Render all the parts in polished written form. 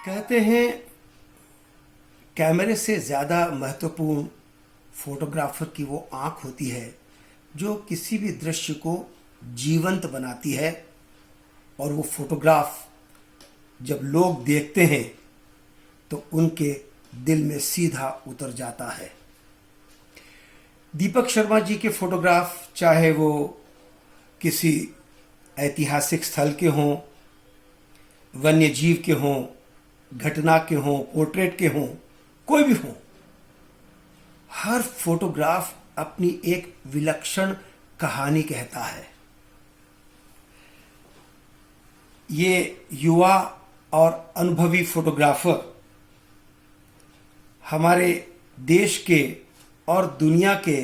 कहते हैं कैमरे से ज़्यादा महत्वपूर्ण फोटोग्राफर की वो आँख होती है जो किसी भी दृश्य को जीवंत बनाती है, और वो फोटोग्राफ जब लोग देखते हैं तो उनके दिल में सीधा उतर जाता है। दीपक शर्मा जी के फोटोग्राफ, चाहे वो किसी ऐतिहासिक स्थल के हों, वन्य जीव के हों, घटना के हों, पोर्ट्रेट के हों, कोई भी हों, हर फोटोग्राफ अपनी एक विलक्षण कहानी कहता है। ये युवा और अनुभवी फोटोग्राफर हमारे देश के और दुनिया के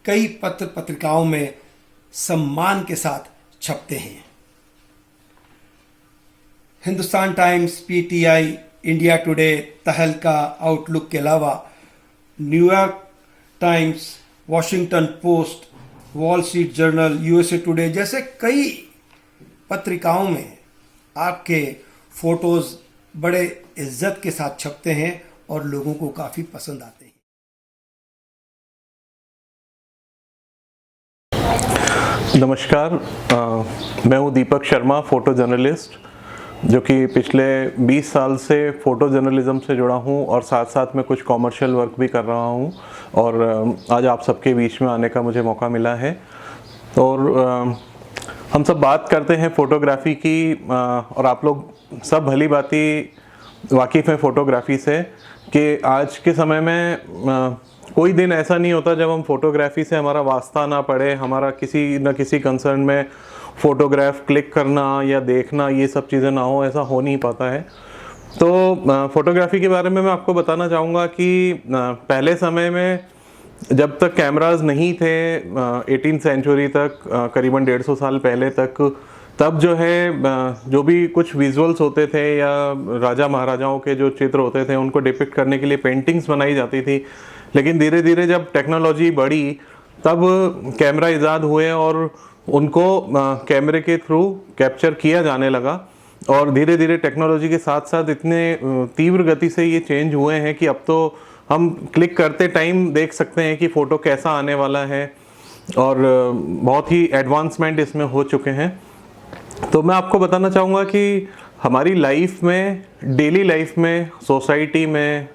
कई पत्र पत्रिकाओं में सम्मान के साथ छपते हैं। Hindustan times, PTI, India today, तहलका, आउटलुक के अलावा New York times, Washington post, wall street journal, USA today जैसे कई पत्रिकाओं में आपके फोटोज़ बड़े इज्जत के साथ छपते हैं और लोगों को काफ़ी पसंद आते हैं। नमस्कार, मैं हूं दीपक शर्मा, फ़ोटो जर्नलिस्ट, जो कि पिछले 20 साल से फ़ोटो जर्नलिज़म से जुड़ा हूं और साथ साथ में कुछ कॉमर्शियल वर्क भी कर रहा हूं, और आज आप सबके बीच में आने का मुझे मौका मिला है। और हम सब बात करते हैं फ़ोटोग्राफ़ी की, और आप लोग सब भली भांति वाकिफ़ हैं फ़ोटोग्राफ़ी से कि आज के समय में कोई दिन ऐसा नहीं होता जब हम फोटोग्राफी से हमारा वास्ता ना पड़े, हमारा किसी न किसी कंसर्न में फ़ोटोग्राफ क्लिक करना या देखना, ये सब चीज़ें ना हो, ऐसा हो नहीं पाता है। तो फ़ोटोग्राफी के बारे में मैं आपको बताना चाहूँगा कि पहले समय में जब तक कैमरास नहीं थे, 18th सेंचुरी तक, करीबन 150 साल पहले तक, तब जो है जो भी कुछ विजुअल्स होते थे या राजा महाराजाओं के जो चित्र होते थे उनको डिपिक्ट करने के लिए पेंटिंग्स बनाई जाती थी। लेकिन धीरे धीरे जब टेक्नोलॉजी बढ़ी तब कैमरा ईजाद हुए और उनको कैमरे के थ्रू कैप्चर किया जाने लगा, और धीरे धीरे टेक्नोलॉजी के साथ साथ इतने तीव्र गति से ये चेंज हुए हैं कि अब तो हम क्लिक करते टाइम देख सकते हैं कि फ़ोटो कैसा आने वाला है, और बहुत ही एडवांसमेंट इसमें हो चुके हैं। तो मैं आपको बताना चाहूँगा कि हमारी लाइफ में, डेली लाइफ में, सोसाइटी में,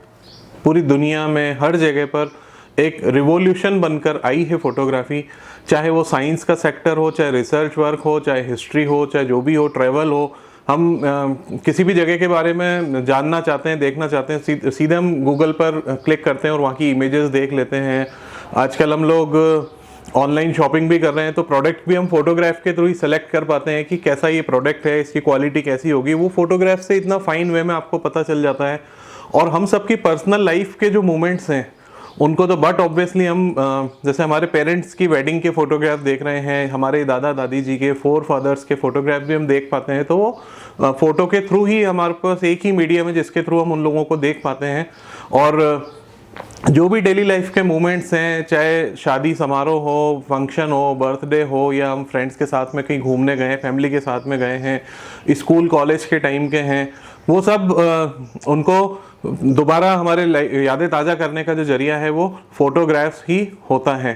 पूरी दुनिया में, हर जगह पर एक रिवॉल्यूशन बनकर आई है फ़ोटोग्राफी। चाहे वो साइंस का सेक्टर हो, चाहे रिसर्च वर्क हो, चाहे हिस्ट्री हो, चाहे जो भी हो, ट्रैवल हो, हम किसी भी जगह के बारे में जानना चाहते हैं, देखना चाहते हैं, सीधे हम गूगल पर क्लिक करते हैं और वहाँ की इमेजेस देख लेते हैं। आजकल हम लोग ऑनलाइन शॉपिंग भी कर रहे हैं तो प्रोडक्ट भी हम फोटोग्राफ के थ्रू ही सेलेक्ट कर पाते हैं कि कैसा ये प्रोडक्ट है, इसकी क्वालिटी कैसी होगी, वो फोटोग्राफ से इतना फाइन वे में आपको पता चल जाता है। और हम सबकी पर्सनल लाइफ के जो मोमेंट्स हैं उनको तो बट ऑब्वियसली हम जैसे हमारे पेरेंट्स की वेडिंग के फ़ोटोग्राफ देख रहे हैं, हमारे दादा दादी जी के, फोर फादर्स के फ़ोटोग्राफ भी हम देख पाते हैं, तो वो फ़ोटो के थ्रू ही हमारे पास एक ही मीडियम है जिसके थ्रू हम उन लोगों को देख पाते हैं। और जो भी डेली लाइफ के मोमेंट्स हैं, चाहे शादी समारोह हो, फंक्शन हो, बर्थडे हो, या हम फ्रेंड्स के साथ में कहीं घूमने गए हैं, फैमिली के साथ में गए हैं, स्कूल कॉलेज के टाइम के हैं, वो सब उनको दोबारा हमारे यादें ताज़ा करने का जो जरिया है वो फ़ोटोग्राफ्स ही होता है।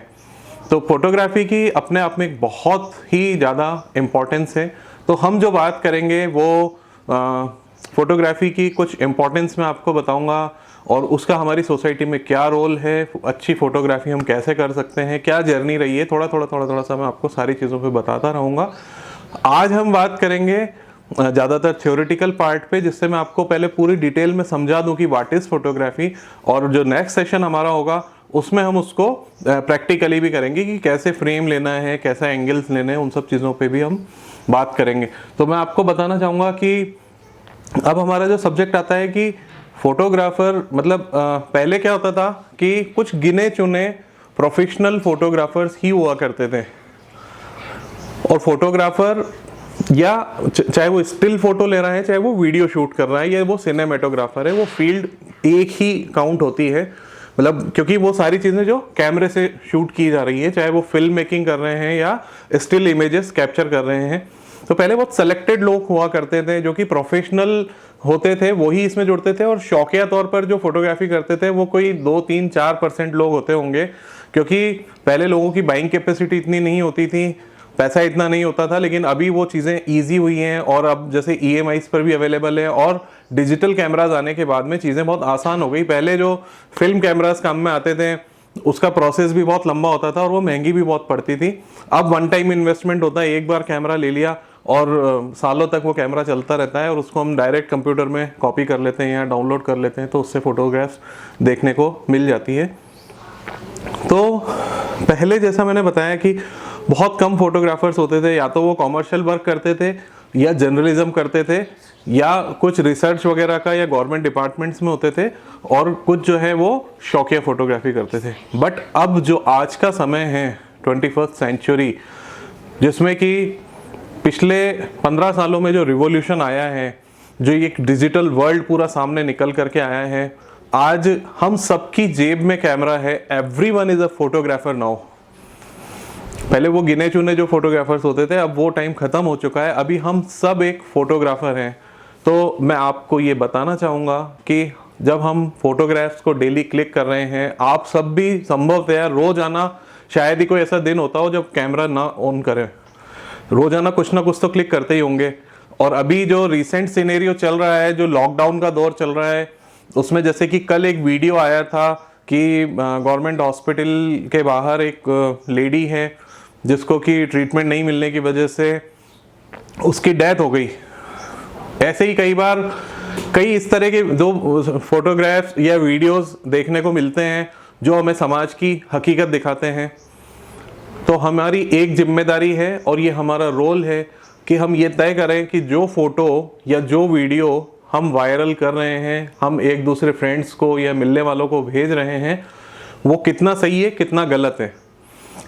तो फोटोग्राफी की अपने आप में एक बहुत ही ज़्यादा इम्पोर्टेंस है। तो हम जो बात करेंगे वो फ़ोटोग्राफी की कुछ इम्पोर्टेंस मैं आपको बताऊंगा, और उसका हमारी सोसाइटी में क्या रोल है, अच्छी फ़ोटोग्राफी हम कैसे कर सकते हैं, क्या जर्नी रही है, थोड़ा थोड़ा सा मैं आपको सारी चीज़ों पे बताता रहूँगा। आज हम बात करेंगे ज़्यादातर थ्योरेटिकल पार्ट पे, जिससे मैं आपको पहले पूरी डिटेल में समझा दूं कि व्हाट इज़ फोटोग्राफी, और जो नेक्स्ट सेशन हमारा होगा उसमें हम उसको प्रैक्टिकली भी करेंगे कि कैसे फ्रेम लेना है, कैसे एंगल्स लेने हैं, उन सब चीज़ों पे भी हम बात करेंगे। तो मैं आपको बताना चाहूँगा कि अब हमारा जो सब्जेक्ट आता है कि फोटोग्राफर मतलब पहले क्या होता था कि कुछ गिने चुने प्रोफेशनल फोटोग्राफर्स ही हुआ करते थे, और फोटोग्राफर या चाहे वो स्टिल फोटो ले रहा है, चाहे वो वीडियो शूट कर रहा है, या वो सिनेमेटोग्राफर है, वो फील्ड एक ही काउंट होती है। मतलब क्योंकि वो सारी चीज़ें जो कैमरे से शूट की जा रही है, चाहे वो फिल्म मेकिंग कर रहे हैं या स्टिल इमेजेस कैप्चर कर रहे हैं। तो पहले बहुत सेलेक्टेड लोग हुआ करते थे जो कि प्रोफेशनल होते थे, वही इसमें जुड़ते थे, और शौकिया तौर पर जो फोटोग्राफी करते थे वो कोई 2-3-4% लोग होते होंगे, क्योंकि पहले लोगों की बाइंग कैपेसिटी इतनी नहीं होती थी, पैसा इतना नहीं होता था। लेकिन अभी वो चीज़ें ईजी हुई हैं, और अब जैसे EMIs पर भी अवेलेबल है, और डिजिटल कैमराज आने के बाद में चीज़ें बहुत आसान हो गई। पहले जो फिल्म कैमराज काम में आते थे उसका प्रोसेस भी बहुत लंबा होता था और वो महंगी भी बहुत पड़ती थी। अब वन टाइम इन्वेस्टमेंट होता है, एक बार कैमरा ले लिया और सालों तक वो कैमरा चलता रहता है, और उसको हम डायरेक्ट कंप्यूटर में कॉपी कर लेते हैं या डाउनलोड कर लेते हैं, तो उससे फ़ोटोग्राफ्स देखने को मिल जाती है। तो पहले जैसा मैंने बताया कि बहुत कम फोटोग्राफर्स होते थे, या तो वो कॉमर्शियल वर्क करते थे या जर्नलिज्म करते थे या कुछ रिसर्च वगैरह का या गवर्नमेंट डिपार्टमेंट्स में होते थे, और कुछ जो है वो शौकिया फोटोग्राफी करते थे। बट अब जो आज का समय है 21st सेंचुरी, जिसमें कि पिछले 15 सालों में जो रिवॉल्यूशन आया है, जो एक डिजिटल वर्ल्ड पूरा सामने निकल करके आया है, आज हम सबकी जेब में कैमरा है। Everyone is a photographer now. पहले वो गिने चुने जो फोटोग्राफर्स होते थे, अब वो टाइम खत्म हो चुका है, अभी हम सब एक फोटोग्राफर हैं। तो मैं आपको ये बताना चाहूँगा कि जब हम फोटोग्राफ्स को डेली क्लिक कर रहे हैं, आप सब भी संभवतः रोजाना शायद ही कोई ऐसा दिन होता हो जब कैमरा ना ऑन करें, रोजाना कुछ ना कुछ तो क्लिक करते ही होंगे। और अभी जो रिसेंट सिनेरियो चल रहा है, जो लॉकडाउन का दौर चल रहा है, उसमें जैसे कि कल एक वीडियो आया था कि गवर्नमेंट हॉस्पिटल के बाहर एक लेडी है जिसको कि ट्रीटमेंट नहीं मिलने की वजह से उसकी डेथ हो गई। ऐसे ही कई बार कई इस तरह के जो फोटोग्राफ्स या वीडियोस देखने को मिलते हैं जो हमें समाज की हकीकत दिखाते हैं। तो हमारी एक जिम्मेदारी है और ये हमारा रोल है कि हम ये तय करें कि जो फोटो या जो वीडियो हम वायरल कर रहे हैं, हम एक दूसरे फ्रेंड्स को या मिलने वालों को भेज रहे हैं, वो कितना सही है कितना गलत है,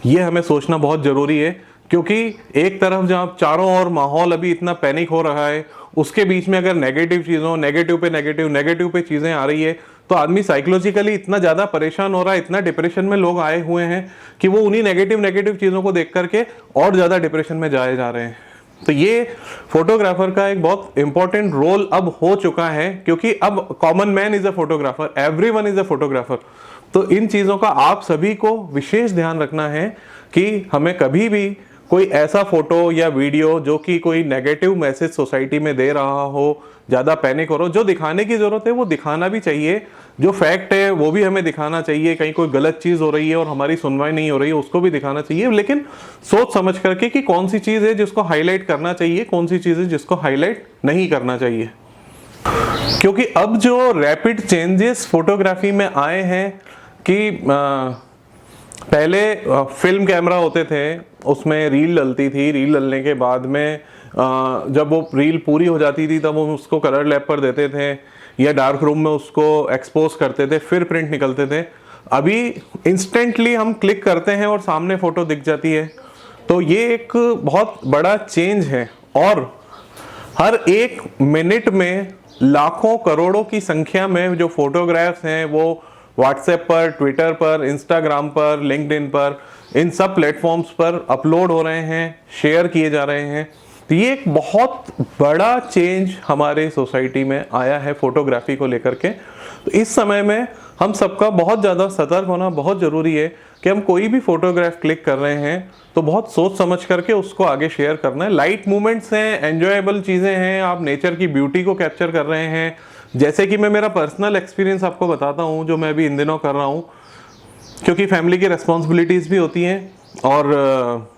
ये हमें सोचना बहुत ज़रूरी है। क्योंकि एक तरफ जहाँ चारों ओर माहौल अभी इतना पैनिक हो रहा है, उसके बीच में अगर नेगेटिव चीज़ों नेगेटिव पे चीज़ें आ रही है, तो आदमी साइकोलॉजिकली इतना ज़्यादा परेशान हो रहा है, इतना डिप्रेशन में लोग आए हुए हैं कि वो उन्हीं नेगेटिव चीज़ों को देख करके और ज़्यादा डिप्रेशन में जाए जा रहे हैं। तो ये फोटोग्राफर का एक बहुत इंपॉर्टेंट रोल अब हो चुका है, क्योंकि अब common man is a photographer, everyone is a photographer. तो इन चीज़ों का आप सभी को विशेष ध्यान रखना है कि हमें कभी भी कोई ऐसा फोटो या वीडियो जो कि कोई नेगेटिव मैसेज सोसाइटी में दे रहा हो, ज़्यादा पैनिक हो रहा हो, जो दिखाने की ज़रूरत है वो दिखाना भी चाहिए, जो फैक्ट है वो भी हमें दिखाना चाहिए। कहीं कोई गलत चीज़ हो रही है और हमारी सुनवाई नहीं हो रही है, उसको भी दिखाना चाहिए, लेकिन सोच समझ करके कि कौन सी चीज़ है जिसको हाईलाइट करना चाहिए, कौन सी चीज़ है जिसको हाईलाइट नहीं करना चाहिए। क्योंकि अब जो रैपिड चेंजेस फोटोग्राफी में आए हैं कि पहले फिल्म कैमरा होते थे, उसमें रील डलती थी, रील डलने के बाद में जब वो रील पूरी हो जाती थी तब वो उसको कलर लैब पर देते थे या डार्क रूम में उसको एक्सपोज करते थे, फिर प्रिंट निकलते थे। अभी इंस्टेंटली हम क्लिक करते हैं और सामने फोटो दिख जाती है। तो ये एक बहुत बड़ा चेंज है, और हर एक मिनट में लाखों करोड़ों की संख्या में जो फोटोग्राफ्स हैं वो व्हाट्सएप पर, ट्विटर पर, इंस्टाग्राम पर, लिंक्डइन पर, इन सब प्लेटफॉर्म्स पर अपलोड हो रहे हैं, शेयर किए जा रहे हैं। तो ये एक बहुत बड़ा चेंज हमारे सोसाइटी में आया है फोटोग्राफी को लेकर के। तो इस समय में हम सबका बहुत ज़्यादा सतर्क होना बहुत ज़रूरी है कि हम कोई भी फोटोग्राफ क्लिक कर रहे हैं तो बहुत सोच समझ करके उसको आगे शेयर करना है। लाइट मूवमेंट्स हैं, एंजॉयबल चीज़ें हैं, आप नेचर की ब्यूटी को कैप्चर कर रहे हैं। जैसे कि मैं मेरा पर्सनल एक्सपीरियंस आपको बताता हूँ जो मैं अभी इन दिनों कर रहा हूँ, क्योंकि फैमिली की रिस्पॉन्सिबिलिटीज़ भी होती हैं और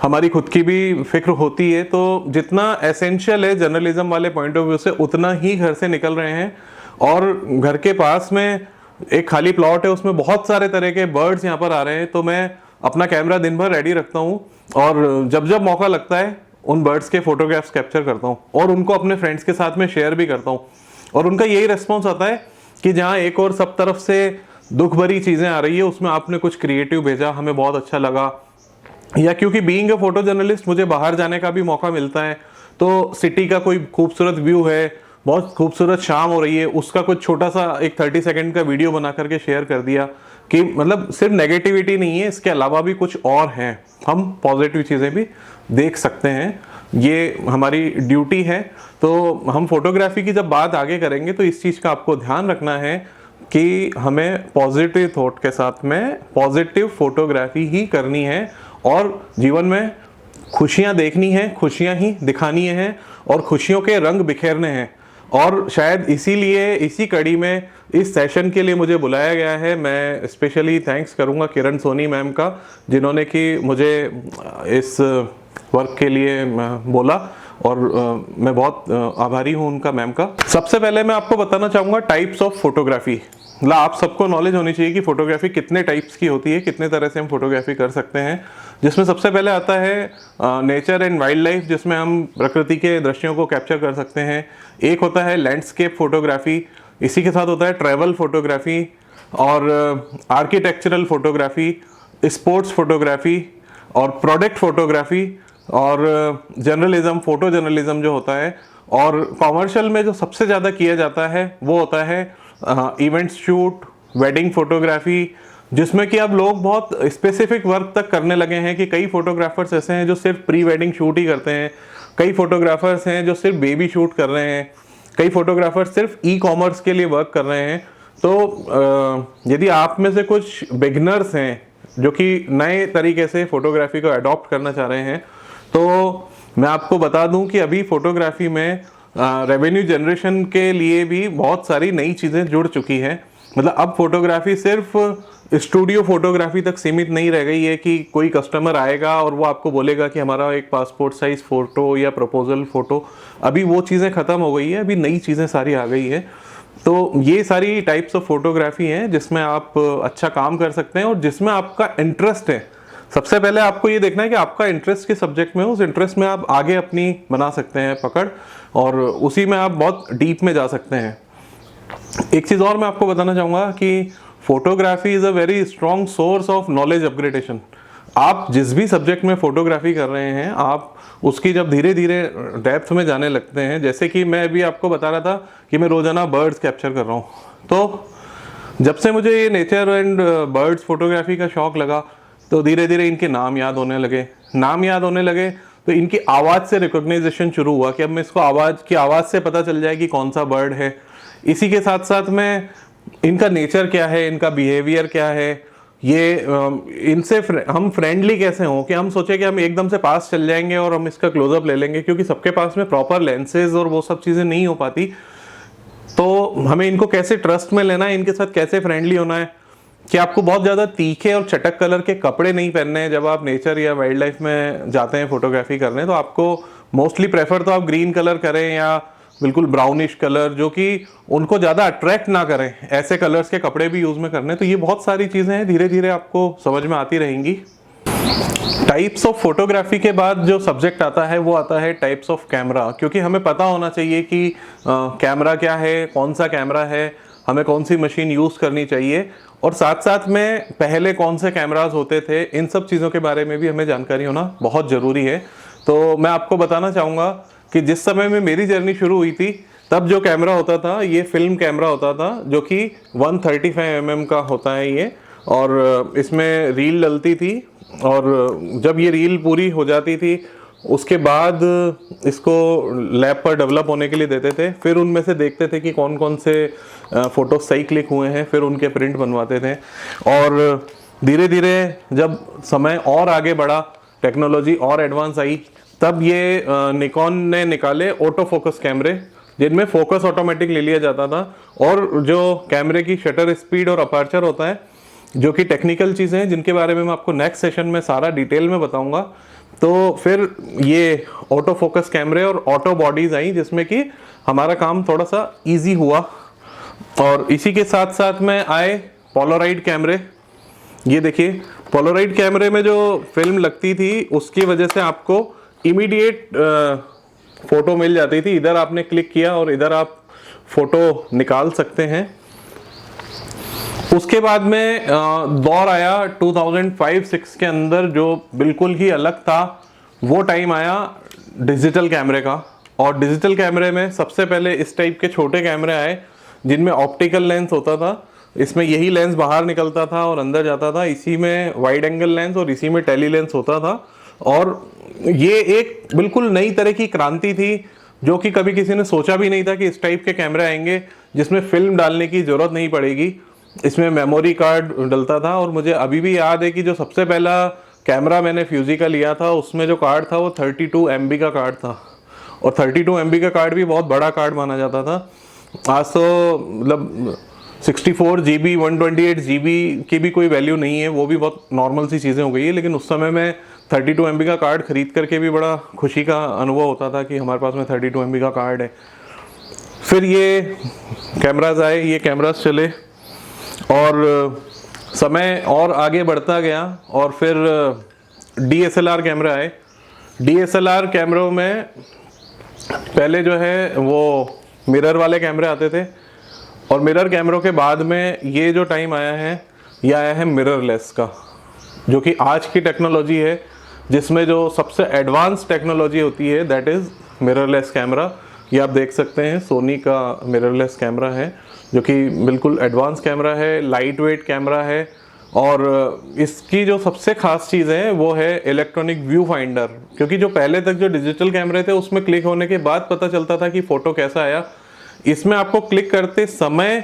हमारी खुद की भी फिक्र होती है। तो जितना एसेंशियल है जर्नलिज्म वाले पॉइंट ऑफ व्यू से, उतना ही घर से निकल रहे हैं। और घर के पास में एक खाली प्लॉट है, उसमें बहुत सारे तरह के बर्ड्स यहाँ पर आ रहे हैं। तो मैं अपना कैमरा दिन भर रेडी रखता हूँ और जब जब मौका लगता है उन बर्ड्स के फोटोग्राफ्स कैप्चर करता हूँ और उनको अपने फ्रेंड्स के साथ में शेयर भी करता हूँ। और उनका यही रिस्पॉन्स आता है कि जहाँ एक और सब तरफ से दुख भरी चीज़ें आ रही है, उसमें आपने कुछ क्रिएटिव भेजा, हमें बहुत अच्छा लगा। या क्योंकि बीइंग अ फोटो जर्नलिस्ट मुझे बाहर जाने का भी मौका मिलता है, तो सिटी का कोई खूबसूरत व्यू है बहुत खूबसूरत शाम हो रही है, उसका कुछ छोटा सा एक 30 सेकंड का वीडियो बना करके शेयर कर दिया कि मतलब सिर्फ नेगेटिविटी नहीं है, इसके अलावा भी कुछ और हैं, हम पॉजिटिव चीज़ें भी देख सकते हैं, ये हमारी ड्यूटी है। तो हम फोटोग्राफी की जब बात आगे करेंगे तो इस चीज़ का आपको ध्यान रखना है कि हमें पॉजिटिव थॉट के साथ में पॉजिटिव फोटोग्राफी ही करनी है और जीवन में खुशियां देखनी है, खुशियां ही दिखानी है और खुशियों के रंग बिखेरने हैं। और शायद इसीलिए इसी कड़ी में इस सेशन के लिए मुझे बुलाया गया है। मैं स्पेशली थैंक्स करूंगा किरण सोनी मैम का, जिन्होंने कि मुझे इस वर्क के लिए बोला और मैं बहुत आभारी हूं उनका, मैम का। सबसे पहले मैं आपको बताना चाहूँगा टाइप्स ऑफ फोटोग्राफी। मतलब आप सबको नॉलेज होनी चाहिए कि फोटोग्राफी कितने टाइप्स की होती है, कितने तरह से हम फोटोग्राफी कर सकते हैं। जिसमें सबसे पहले आता है नेचर एंड वाइल्ड लाइफ, जिसमें हम प्रकृति के दृश्यों को कैप्चर कर सकते हैं। एक होता है लैंडस्केप फोटोग्राफी, इसी के साथ होता है ट्रैवल फोटोग्राफी और आर्किटेक्चरल फोटोग्राफी, स्पोर्ट्स फोटोग्राफी और प्रोडक्ट फोटोग्राफी और जर्नलिज्म, फोटो जर्नलिज्म जो होता है। और कॉमर्शियल में जो सबसे ज़्यादा किया जाता है वो होता है इवेंट शूट, वेडिंग फोटोग्राफी, जिसमें कि अब लोग बहुत स्पेसिफिक वर्क तक करने लगे हैं कि कई फोटोग्राफर्स ऐसे हैं जो सिर्फ प्री वेडिंग शूट ही करते हैं, कई फोटोग्राफर्स हैं जो सिर्फ बेबी शूट कर रहे हैं, कई फोटोग्राफर्स सिर्फ ई कॉमर्स के लिए वर्क कर रहे हैं। तो यदि आप में से कुछ बिगनर्स हैं जो कि नए तरीके से फोटोग्राफी को अडॉप्ट करना चाह रहे हैं, तो मैं आपको बता दूं कि अभी फोटोग्राफी में रेवेन्यू जनरेशन के लिए भी बहुत सारी नई चीज़ें जुड़ चुकी हैं। मतलब अब फोटोग्राफी सिर्फ स्टूडियो फोटोग्राफी तक सीमित नहीं रह गई है कि कोई कस्टमर आएगा और वो आपको बोलेगा कि हमारा एक पासपोर्ट साइज फ़ोटो या प्रपोजल फ़ोटो, अभी वो चीज़ें ख़त्म हो गई है, अभी नई चीज़ें सारी आ गई है। तो ये सारी टाइप्स ऑफ फोटोग्राफी हैं जिसमें आप अच्छा काम कर सकते हैं और जिसमें आपका इंटरेस्ट है। सबसे पहले आपको ये देखना है कि आपका इंटरेस्ट किस सब्जेक्ट में है, उस इंटरेस्ट में आप आगे अपनी बना सकते हैं पकड़ और उसी में आप बहुत डीप में जा सकते हैं। एक चीज़ और मैं आपको बताना चाहूँगा कि photography is a very strong source of knowledge upgradation. आप जिस भी सब्जेक्ट में फोटोग्राफी कर रहे हैं, आप उसकी जब धीरे धीरे डेप्थ में जाने लगते हैं, जैसे कि मैं अभी आपको बता रहा था कि मैं रोज़ाना बर्ड्स कैप्चर कर रहा हूँ, तो जब से मुझे ये नेचर एंड बर्ड्स फोटोग्राफी का शौक़ लगा तो धीरे धीरे इनके नाम याद होने लगे, तो इनकी आवाज़ से रिकॉग्नाइजेशन शुरू हुआ कि अब मैं इसको आवाज़ से पता चल जाए कि कौन सा बर्ड है। इसी के साथ साथ में इनका नेचर क्या है, इनका बिहेवियर क्या है, ये इनसे हम फ्रेंडली कैसे हों कि हम सोचे कि हम एकदम से पास चल जाएंगे और हम इसका क्लोजअप ले लेंगे, क्योंकि सबके पास में प्रॉपर लेंसेज और वो सब चीज़ें नहीं हो पाती। तो हमें इनको कैसे ट्रस्ट में लेना है, इनके साथ कैसे फ्रेंडली होना है कि आपको बहुत ज़्यादा तीखे और चटक कलर के कपड़े नहीं पहनने हैं जब आप नेचर या वाइल्ड लाइफ में जाते हैं फोटोग्राफी करने। तो आपको मोस्टली प्रेफर तो आप ग्रीन कलर करें या बिल्कुल ब्राउनिश कलर, जो कि उनको ज़्यादा अट्रैक्ट ना करें, ऐसे कलर्स के कपड़े भी यूज़ में करने। तो ये बहुत सारी चीज़ें हैं, धीरे धीरे आपको समझ में आती रहेंगी। टाइप्स ऑफ फोटोग्राफी के बाद जो सब्जेक्ट आता है वो आता है टाइप्स ऑफ कैमरा, क्योंकि हमें पता होना चाहिए कि कैमरा क्या है, कौन सा कैमरा है, हमें कौन सी मशीन यूज़ करनी चाहिए और साथ साथ में पहले कौन से कैमरास होते थे, इन सब चीज़ों के बारे में भी हमें जानकारी होना बहुत ज़रूरी है। तो मैं आपको बताना चाहूँगा कि जिस समय में मेरी जर्नी शुरू हुई थी तब जो कैमरा होता था ये फिल्म कैमरा होता था, जो कि 135 mm का होता है ये, और इसमें रील डलती थी और जब ये रील पूरी हो जाती थी उसके बाद इसको लैब पर डेवलप होने के लिए देते थे। फिर उनमें से देखते थे कि कौन कौन से फ़ोटो सही क्लिक हुए हैं, फिर उनके प्रिंट बनवाते थे। और धीरे धीरे जब समय और आगे बढ़ा, टेक्नोलॉजी और एडवांस आई, तब ये निकॉन ने निकाले ऑटो फोकस कैमरे, जिनमें फोकस ऑटोमेटिक ले लिया जाता था और जो कैमरे की शटर स्पीड और अपर्चर होता है, जो कि टेक्निकल चीज़ें हैं जिनके बारे में मैं आपको नेक्स्ट सेशन में सारा डिटेल में बताऊंगा। तो फिर ये ऑटो फोकस कैमरे और ऑटो बॉडीज आई, जिसमें कि हमारा काम थोड़ा सा इजी हुआ। और इसी के साथ साथ में आए पोलराइड कैमरे। ये देखिए, पोलराइड कैमरे में जो फिल्म लगती थी उसकी वजह से आपको इमीडिएट फोटो मिल जाती थी। इधर आपने क्लिक किया और इधर आप फोटो निकाल सकते हैं। उसके बाद में दौर आया 2005-06 के अंदर, जो बिल्कुल ही अलग था। वो टाइम आया डिजिटल कैमरे का, और डिजिटल कैमरे में सबसे पहले इस टाइप के छोटे कैमरे आए जिनमें ऑप्टिकल लेंस होता था। इसमें यही लेंस बाहर निकलता था और अंदर जाता था, इसी में वाइड एंगल लेंस और इसी में टेली लेंस होता था। और ये एक बिल्कुुल नई तरह की क्रांति थी जो कि कभी किसी ने सोचा भी नहीं था कि इस टाइप के कैमरे आएंगे जिसमें फिल्म डालने की ज़रूरत नहीं पड़ेगी। इसमें मेमोरी कार्ड डलता था और मुझे अभी भी याद है कि जो सबसे पहला कैमरा मैंने फ्यूजी का लिया था उसमें जो कार्ड था वो 32 MB का कार्ड था। और 32 MB का कार्ड भी बहुत बड़ा कार्ड माना जाता था। आज तो मतलब 64 GB 128 GB की भी कोई वैल्यू नहीं है, वो भी बहुत नॉर्मल सी चीज़ें हो गई है। लेकिन उस समय में 32 MB का कार्ड खरीद करके भी बड़ा खुशी का अनुभव होता था कि हमारे पास में 32 MB का कार्ड है। फिर ये कैमराज आए, ये कैमराज चले और समय और आगे बढ़ता गया और फिर DSLR कैमरा आए। DSLR कैमरों में पहले जो है वो मिरर वाले कैमरे आते थे और मिरर कैमरों के बाद में ये जो टाइम आया है ये आया है मिररलेस का, जो कि आज की टेक्नोलॉजी है जिसमें जो सबसे एडवांस टेक्नोलॉजी होती है दैट इज़ मिररलेस कैमरा। ये आप देख सकते हैं सोनी का मिररलेस कैमरा है जो कि बिल्कुल एडवांस कैमरा है, लाइट वेट कैमरा है। और इसकी जो सबसे ख़ास चीज़ है वो है इलेक्ट्रॉनिक व्यू फाइंडर, क्योंकि जो पहले तक जो डिजिटल कैमरे थे उसमें क्लिक होने के बाद पता चलता था कि फ़ोटो कैसा आया। इसमें आपको क्लिक करते समय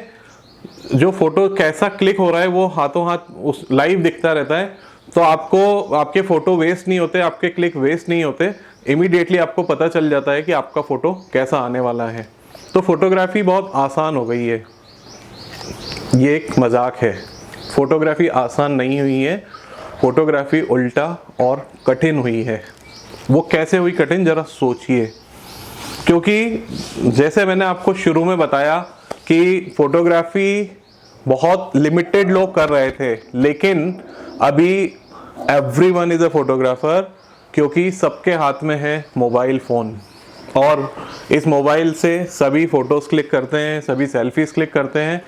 जो फ़ोटो कैसा क्लिक हो रहा है वो हाथों हाथ उस लाइव दिखता रहता है, तो आपको आपके फ़ोटो वेस्ट नहीं होते, आपके क्लिक वेस्ट नहीं होते। इमीडिएटली आपको पता चल जाता है कि आपका फ़ोटो कैसा आने वाला है। तो फोटोग्राफी बहुत आसान हो गई है। ये एक मजाक है, फोटोग्राफी आसान नहीं हुई है, फोटोग्राफी उल्टा और कठिन हुई है। वो कैसे हुई कठिन, जरा सोचिए। क्योंकि जैसे मैंने आपको शुरू में बताया कि फोटोग्राफी बहुत लिमिटेड लोग कर रहे थे, लेकिन अभी एवरीवन इज़ अ फोटोग्राफर, क्योंकि सबके हाथ में है मोबाइल फ़ोन और इस मोबाइल से सभी फ़ोटोज़ क्लिक करते हैं, सभी सेल्फीज़ क्लिक करते हैं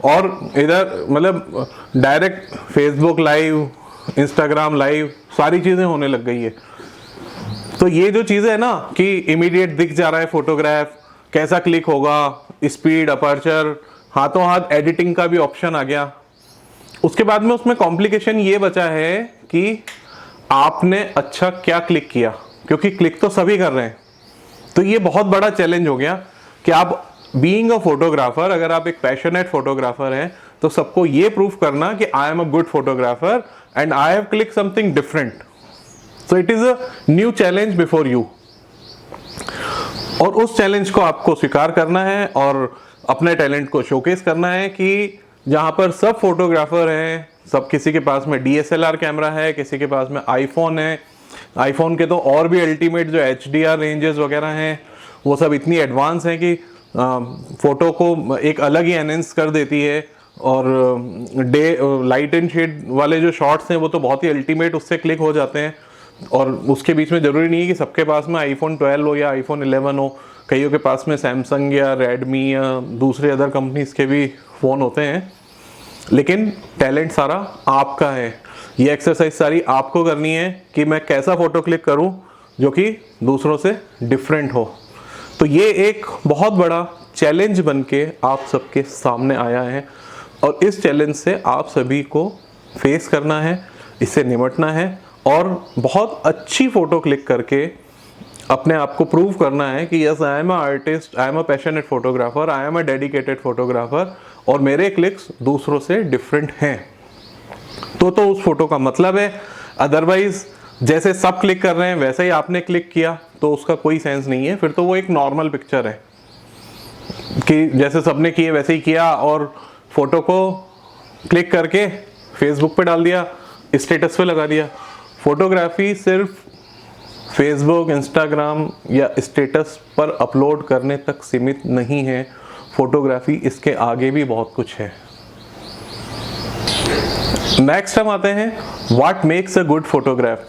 और इधर मतलब direct Facebook live, Instagram live सारी चीज़ें होने लग गई है। तो ये जो चीज़ है ना कि इमीडिएट दिख जा रहा है फोटोग्राफ, कैसा क्लिक होगा, स्पीड, अपर्चर, हाथों हाथ एडिटिंग का भी ऑप्शन आ गया। उसके बाद में उसमें कॉम्प्लिकेशन ये बचा है कि आपने अच्छा क्या क्लिक किया, क्योंकि क्लिक तो सभी कर रहे हैं। तो ये बहुत बड़ा चैलेंज हो गया कि आप बीइंग अ फोटोग्राफर, अगर आप एक पैशनेट फोटोग्राफर हैं तो सबको ये प्रूफ करना कि I am a good photographer and I have click something different. So it is a new challenge before you और उस चैलेंज को आपको स्वीकार करना है और अपने टैलेंट को शोकेस करना है कि जहाँ पर सब फोटोग्राफर हैं, सब किसी के पास में DSLR कैमरा है, किसी के पास में आईफोन है, आईफोन के तो और भी अल्टीमेट जो HDR रेंजेस वगैरह हैं वो सब इतनी एडवांस हैं कि फ़ोटो को एक अलग ही एनहेंस कर देती है। और लाइट एंड शेड वाले जो शॉट्स हैं वो तो बहुत ही अल्टीमेट उससे क्लिक हो जाते हैं। और उसके बीच में ज़रूरी नहीं है कि सबके पास में आईफोन 12 हो या आईफोन 11 हो, कईयों के पास में सैमसंग या रेडमी या दूसरे अदर कंपनीज के भी फ़ोन होते हैं। लेकिन टैलेंट सारा आपका है, ये एक्सरसाइज सारी आपको करनी है कि मैं कैसा फ़ोटो क्लिक करूं जो कि दूसरों से डिफरेंट हो। तो ये एक बहुत बड़ा चैलेंज बन के आप सबके सामने आया है और इस चैलेंज से आप सभी को फेस करना है, इससे निपटना है और बहुत अच्छी फ़ोटो क्लिक करके अपने आप को प्रूव करना है कि yes I am a artist, I am a passionate photographer, I am a dedicated photographer और मेरे क्लिक्स दूसरों से डिफरेंट हैं। तो उस फोटो का मतलब है। अदरवाइज जैसे सब क्लिक कर रहे हैं वैसे ही आपने क्लिक किया तो उसका कोई सेंस नहीं है, फिर तो वो एक नॉर्मल पिक्चर है कि जैसे सबने किए वैसे ही किया और फोटो को क्लिक करके फेसबुक पे डाल दिया, स्टेटस पे लगा दिया। फोटोग्राफी सिर्फ फेसबुक, इंस्टाग्राम या स्टेटस पर अपलोड करने तक सीमित नहीं है, फोटोग्राफी इसके आगे भी बहुत कुछ है। नेक्स्ट हम आते हैं what makes a good photograph.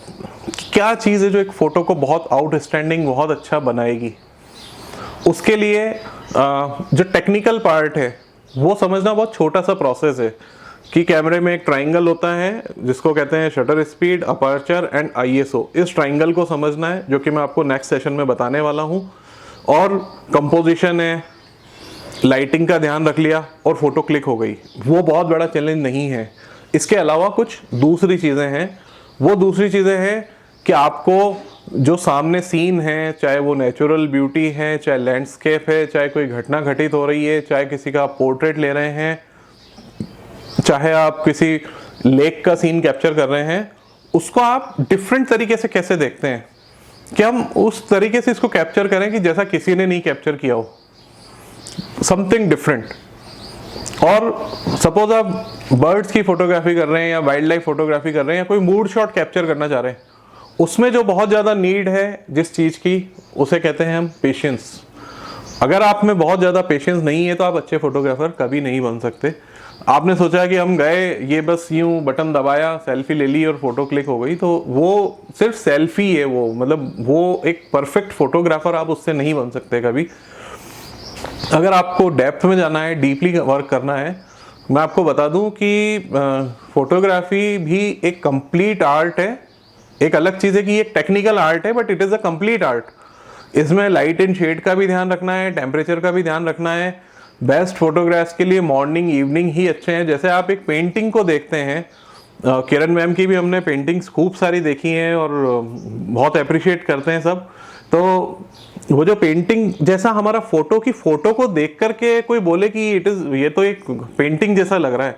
क्या चीज़ है जो एक फ़ोटो को बहुत आउटस्टैंडिंग, बहुत अच्छा बनाएगी। उसके लिए जो टेक्निकल पार्ट है वो समझना बहुत छोटा सा प्रोसेस है कि कैमरे में एक ट्राइंगल होता है जिसको कहते हैं shutter speed, aperture and ISO। इस ट्राइंगल को समझना है जो कि मैं आपको नेक्स्ट सेशन में बताने वाला हूँ। और कंपोजिशन है, लाइटिंग का ध्यान रख लिया और फोटो क्लिक हो गई, वो बहुत बड़ा चैलेंज नहीं है। इसके अलावा कुछ दूसरी चीज़ें हैं। वो दूसरी चीज़ें हैं कि आपको जो सामने सीन है, चाहे वो नेचुरल ब्यूटी है, चाहे लैंडस्केप है, चाहे कोई घटना घटित हो रही है, चाहे किसी का पोर्ट्रेट ले रहे हैं, चाहे आप किसी लेक का सीन कैप्चर कर रहे हैं, उसको आप डिफरेंट तरीके से कैसे देखते हैं कि हम उस तरीके से इसको कैप्चर करें कि जैसा किसी ने नहीं कैप्चर किया हो, समथिंग डिफरेंट। और सपोज आप बर्ड्स की फोटोग्राफी कर रहे हैं या वाइल्ड लाइफ फोटोग्राफी कर रहे हैं या कोई मूड शॉट कैप्चर करना चाह रहे हैं, उसमें जो बहुत ज़्यादा नीड है जिस चीज़ की, उसे कहते हैं हम पेशेंस। अगर आप में बहुत ज़्यादा पेशेंस नहीं है तो आप अच्छे फोटोग्राफर कभी नहीं बन सकते। आपने सोचा कि हम गए, ये बस यूं बटन दबाया, सेल्फी ले ली और फोटो क्लिक हो गई, तो वो सिर्फ सेल्फी है, वो मतलब वो एक परफेक्ट फोटोग्राफर आप उससे नहीं बन सकते कभी। अगर आपको डेप्थ में जाना है, डीपली वर्क करना है, मैं आपको बता दूं कि फोटोग्राफी भी एक कंप्लीट आर्ट है। एक अलग चीज़ है कि ये टेक्निकल आर्ट है, but it is a complete art. इसमें लाइट एंड शेड का भी ध्यान रखना है, टेम्परेचर का भी ध्यान रखना है। बेस्ट फोटोग्राफ्स के लिए मॉर्निंग इवनिंग ही अच्छे हैं। जैसे आप एक पेंटिंग को देखते हैं, किरण मैम की भी हमने पेंटिंग्स खूब सारी देखी हैं और बहुत अप्रिशिएट करते हैं सब। तो वो जो पेंटिंग जैसा हमारा फोटो को देख करके कोई बोले कि ये तो एक पेंटिंग जैसा लग रहा है,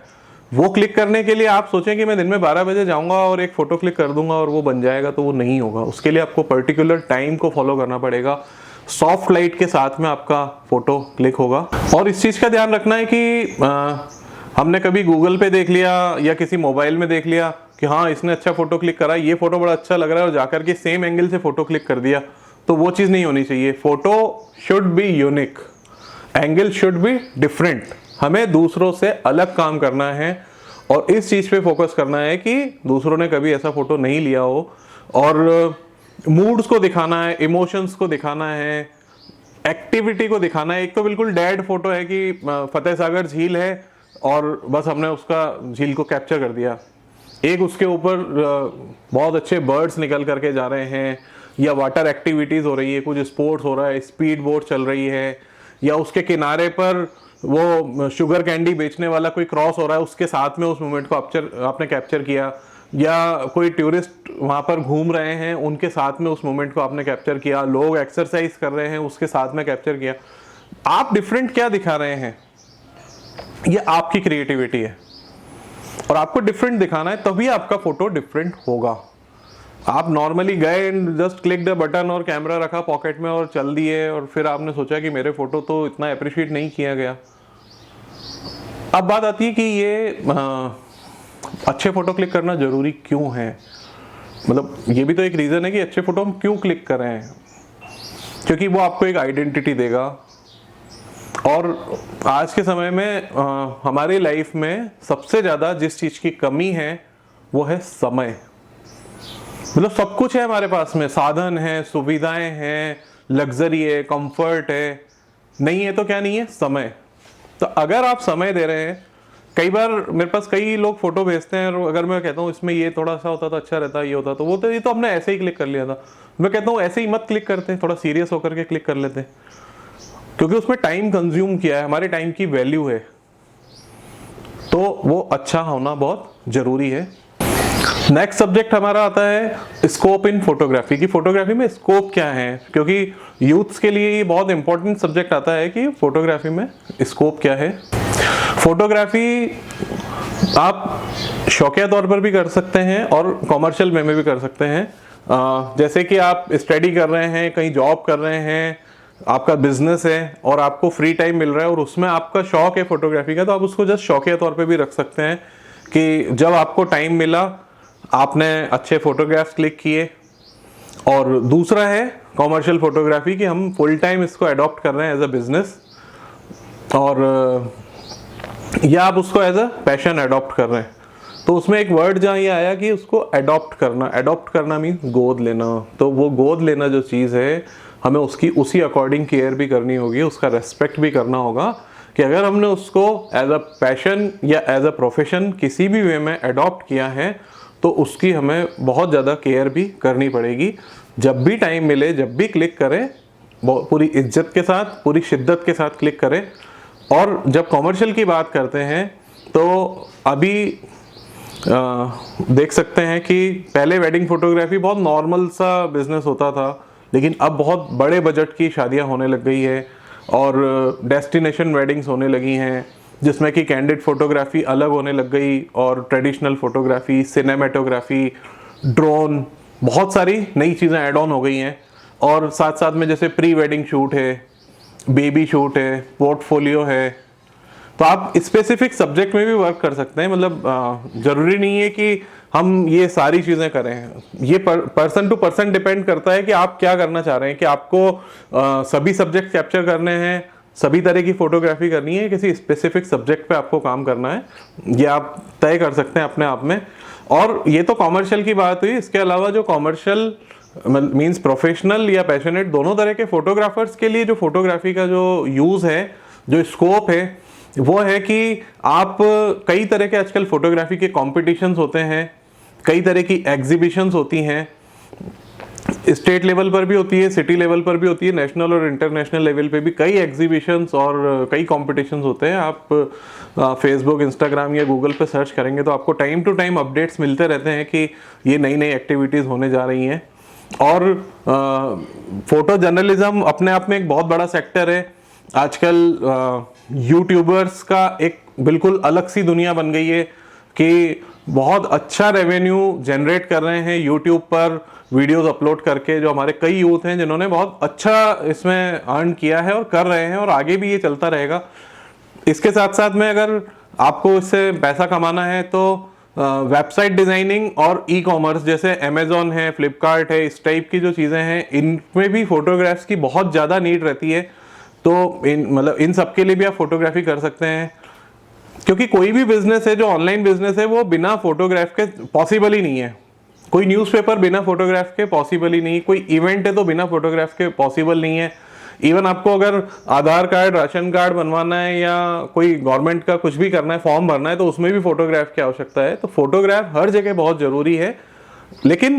वो क्लिक करने के लिए आप सोचें कि मैं दिन में 12 बजे जाऊंगा और एक फोटो क्लिक कर दूंगा और वो बन जाएगा, तो वो नहीं होगा। उसके लिए आपको पर्टिकुलर टाइम को फॉलो करना पड़ेगा। सॉफ्ट लाइट के साथ में आपका फोटो क्लिक होगा। और इस चीज़ का ध्यान रखना है कि हमने कभी गूगल पे देख लिया या किसी मोबाइल में देख लिया कि हाँ इसने अच्छा फोटो क्लिक करा, ये फोटो बड़ा अच्छा लग रहा है, और जाकर के सेम एंगल से फोटो क्लिक कर दिया, तो वो चीज़ नहीं होनी चाहिए। Photo should be unique, angle should be different. हमें दूसरों से अलग काम करना है और इस चीज़ पे फोकस करना है कि दूसरों ने कभी ऐसा फोटो नहीं लिया हो। और मूड्स को दिखाना है, इमोशंस को दिखाना है, एक्टिविटी को दिखाना है। एक तो बिल्कुल डेड फोटो है कि फतेह सागर झील है और बस हमने उसका झील को कैप्चर कर दिया। एक उसके ऊपर बहुत अच्छे बर्ड्स निकल करके जा रहे हैं, या वाटर एक्टिविटीज़ हो रही है, कुछ स्पोर्ट्स हो रहा है, स्पीड बोट चल रही है, या उसके किनारे पर वो शुगर कैंडी बेचने वाला कोई क्रॉस हो रहा है, उसके साथ में उस मोमेंट को आपने कैप्चर किया, या कोई टूरिस्ट वहाँ पर घूम रहे हैं उनके साथ में उस मोमेंट को आपने कैप्चर किया, लोग एक्सरसाइज कर रहे हैं उसके साथ में कैप्चर किया। आप डिफरेंट क्या दिखा रहे हैं, ये आपकी क्रिएटिविटी है और आपको डिफरेंट दिखाना है, तभी आपका फोटो डिफरेंट होगा। आप नॉर्मली गए and just click the button और कैमरा रखा पॉकेट में और चल दिए, और फिर आपने सोचा कि मेरे फोटो तो इतना अप्रिशिएट नहीं किया गया। अब बात आती है कि ये अच्छे फोटो क्लिक करना जरूरी क्यों है। मतलब ये भी तो एक रीज़न है कि अच्छे फोटो हम क्यों क्लिक कर रहे हैं, क्योंकि वो आपको एक आइडेंटिटी देगा। और आज के समय में हमारी लाइफ में सबसे ज़्यादा जिस चीज़ की कमी है वो है समय। मतलब सब कुछ है हमारे पास में, साधन है, सुविधाएं हैं, लग्जरी है, कंफर्ट है, नहीं है तो क्या नहीं है, समय। तो अगर आप समय दे रहे हैं, कई बार मेरे पास कई लोग फोटो भेजते हैं और अगर मैं कहता हूँ इसमें ये थोड़ा सा होता तो अच्छा रहता, ये होता तो वो, तो ये तो हमने ऐसे ही क्लिक कर लिया था। मैं कहता हूँ ऐसे ही मत क्लिक करते, थोड़ा सीरियस होकर के क्लिक कर लेते, क्योंकि उसमें टाइम कंज्यूम किया है, हमारे टाइम की वैल्यू है, तो वो अच्छा होना बहुत जरूरी है। नेक्स्ट सब्जेक्ट हमारा आता है स्कोप इन फोटोग्राफी, की फोटोग्राफी में स्कोप क्या है, क्योंकि यूथ्स के लिए ये बहुत इंपॉर्टेंट सब्जेक्ट आता है कि फोटोग्राफी में स्कोप क्या है। फोटोग्राफी आप शौकिया तौर पर भी कर सकते हैं और कॉमर्शियल वे में भी कर सकते हैं। जैसे कि आप स्टडी कर रहे हैं, कहीं जॉब कर रहे हैं, आपका बिजनेस है और आपको फ्री टाइम मिल रहा है और उसमें आपका शौक है फोटोग्राफी का, तो आप उसको जस्ट शौकिया तौर पे भी रख सकते हैं कि जब आपको टाइम मिला आपने अच्छे फोटोग्राफ्स क्लिक किए। और दूसरा है कॉमर्शियल फोटोग्राफी, कि हम फुल टाइम इसको अडॉप्ट कर रहे हैं एज अ बिजनेस, और या आप उसको एज अ पैशन अडॉप्ट कर रहे हैं। तो उसमें एक वर्ड जहाँ ये आया कि उसको अडॉप्ट करना मीन्स गोद लेना। तो वो गोद लेना जो चीज़ है, हमें उसकी उसी अकॉर्डिंग केयर भी करनी होगी, उसका रेस्पेक्ट भी करना होगा कि अगर हमने उसको एज अ पैशन या एज अ प्रोफेशन किसी भी वे में अडॉप्ट किया है तो उसकी हमें बहुत ज़्यादा केयर भी करनी पड़ेगी। जब भी टाइम मिले, जब भी क्लिक करें, पूरी इज्जत के साथ, पूरी शिद्दत के साथ क्लिक करें। और जब कॉमर्शियल की बात करते हैं तो अभी देख सकते हैं कि पहले वेडिंग फोटोग्राफी बहुत नॉर्मल सा बिजनेस होता था, लेकिन अब बहुत बड़े बजट की शादियां होने लग गई है और डेस्टिनेशन वेडिंग्स होने लगी हैं, जिसमें कि कैंडिड फोटोग्राफी अलग होने लग गई और ट्रेडिशनल फोटोग्राफी, सिनेमेटोग्राफी, ड्रोन, बहुत सारी नई चीज़ें ऐड ऑन हो गई हैं। और साथ साथ में जैसे प्री वेडिंग शूट है, बेबी शूट है, पोर्टफोलियो है, तो आप स्पेसिफिक सब्जेक्ट में भी वर्क कर सकते हैं। मतलब ज़रूरी नहीं है कि हम ये सारी चीज़ें करें, ये पर्सन टू पर्सन डिपेंड करता है कि आप क्या करना चाह रहे हैं, कि आपको सभी सब्जेक्ट कैप्चर करने हैं, सभी तरह की फोटोग्राफी करनी है, किसी स्पेसिफिक सब्जेक्ट पे आपको काम करना है, ये आप तय कर सकते हैं अपने आप में। और ये तो कॉमर्शियल की बात हुई। इसके अलावा जो कॉमर्शियल मींस प्रोफेशनल या पैशनेट, दोनों तरह के फोटोग्राफर्स के लिए जो फोटोग्राफी का जो यूज़ है, जो स्कोप है, वो है कि आप कई तरह के आजकल फोटोग्राफी के कॉम्पिटिशन्स होते हैं, कई तरह की एग्जीबिशंस होती हैं, स्टेट लेवल पर भी होती है, सिटी लेवल पर भी होती है, नेशनल और इंटरनेशनल लेवल पे भी कई एग्जीबिशंस और कई कॉम्पिटिशन्स होते हैं। आप फेसबुक, इंस्टाग्राम या गूगल पे सर्च करेंगे तो आपको टाइम टू टाइम अपडेट्स मिलते रहते हैं कि ये नई नई एक्टिविटीज़ होने जा रही हैं। और फोटो जर्नलिज्म अपने आप में एक बहुत बड़ा सेक्टर है। आजकल यूट्यूबर्स का एक बिल्कुल अलग सी दुनिया बन गई है कि बहुत अच्छा रेवेन्यू जनरेट कर रहे हैं यूट्यूब पर वीडियोस अपलोड करके। जो हमारे कई यूथ हैं जिन्होंने बहुत अच्छा इसमें अर्न किया है और कर रहे हैं, और आगे भी ये चलता रहेगा। इसके साथ साथ में अगर आपको इससे पैसा कमाना है तो वेबसाइट डिज़ाइनिंग और ई कॉमर्स, जैसे अमेजोन है, फ्लिपकार्ट है, इस टाइप की जो चीज़ें हैं, इनमें भी फोटोग्राफ्स की बहुत ज़्यादा नीड रहती है। तो इन सब के लिए भी आप फोटोग्राफी कर सकते हैं, क्योंकि कोई भी बिजनेस है जो ऑनलाइन बिजनेस है वो बिना फोटोग्राफ के पॉसिबल ही नहीं है। कोई न्यूज़पेपर बिना फोटोग्राफ के पॉसिबल ही नहीं, कोई इवेंट है तो बिना फोटोग्राफ के पॉसिबल नहीं है। इवन आपको अगर आधार कार्ड, राशन कार्ड बनवाना है या कोई गवर्नमेंट का कुछ भी करना है, फॉर्म भरना है, तो उसमें भी फोटोग्राफ की आवश्यकता है। तो फोटोग्राफ हर जगह बहुत ज़रूरी है, लेकिन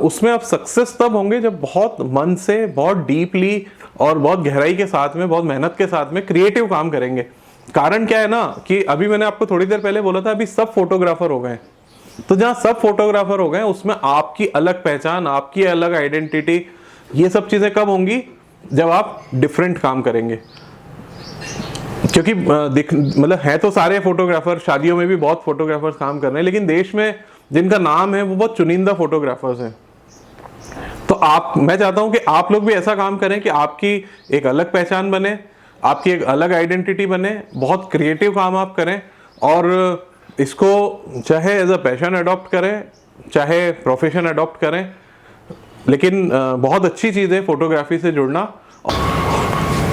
उसमें आप सक्सेस तब होंगे जब बहुत मन से, बहुत डीपली और बहुत गहराई के साथ में, बहुत मेहनत के साथ में क्रिएटिव काम करेंगे। कारण क्या है ना कि अभी मैंने आपको थोड़ी देर पहले बोला था, अभी सब फोटोग्राफर हो गए। तो जहां सब फोटोग्राफर हो गए उसमें आपकी अलग पहचान, आपकी अलग आइडेंटिटी, ये सब चीजें कब होंगी? जब आप डिफरेंट काम करेंगे। क्योंकि मतलब है तो सारे फोटोग्राफर, शादियों में भी बहुत फोटोग्राफर्स काम कर रहे हैं, लेकिन देश में जिनका नाम है वो बहुत चुनिंदा फोटोग्राफर्स हैं। तो मैं चाहता हूं कि आप लोग भी ऐसा काम करें कि आपकी एक अलग पहचान बने, आपकी एक अलग आइडेंटिटी बने, बहुत क्रिएटिव काम आप करें, और इसको चाहे एज अ पैशन अडॉप्ट करें, चाहे प्रोफेशन अडॉप्ट करें। लेकिन बहुत अच्छी चीज़ है फोटोग्राफी से जुड़ना।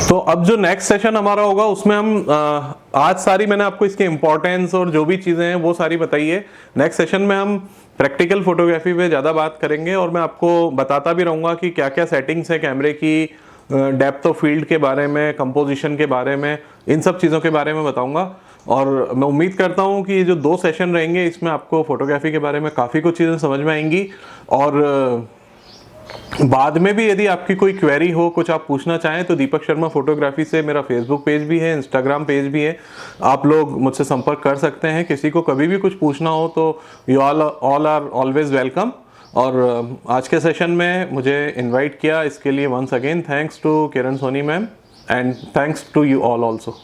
तो अब जो नेक्स्ट सेशन हमारा होगा उसमें हम आज सारी मैंने आपको इसके इम्पोर्टेंस और जो भी चीज़ें हैं वो सारी बताई है। नेक्स्ट सेशन में हम प्रैक्टिकल फोटोग्राफी पे ज़्यादा बात करेंगे, और मैं आपको बताता भी रहूँगा कि क्या क्या सेटिंग्स है कैमरे की, डेप्थ ऑफ फील्ड के बारे में, कंपोजिशन के बारे में, इन सब चीज़ों के बारे में बताऊँगा। और मैं उम्मीद करता हूँ कि ये जो 2 सेशन रहेंगे इसमें आपको फोटोग्राफी के बारे में काफ़ी कुछ चीज़ें समझ में आएंगी। और बाद में भी यदि आपकी कोई क्वेरी हो, कुछ आप पूछना चाहें, तो दीपक शर्मा फोटोग्राफी से मेरा फेसबुक पेज भी है, इंस्टाग्राम पेज भी है, आप लोग मुझसे संपर्क कर सकते हैं। किसी को कभी भी कुछ पूछना हो तो you all are always welcome. और आज के सेशन में मुझे इनवाइट किया, इसके लिए once again thanks to Kiran Soni ma'am, and thanks to you all also.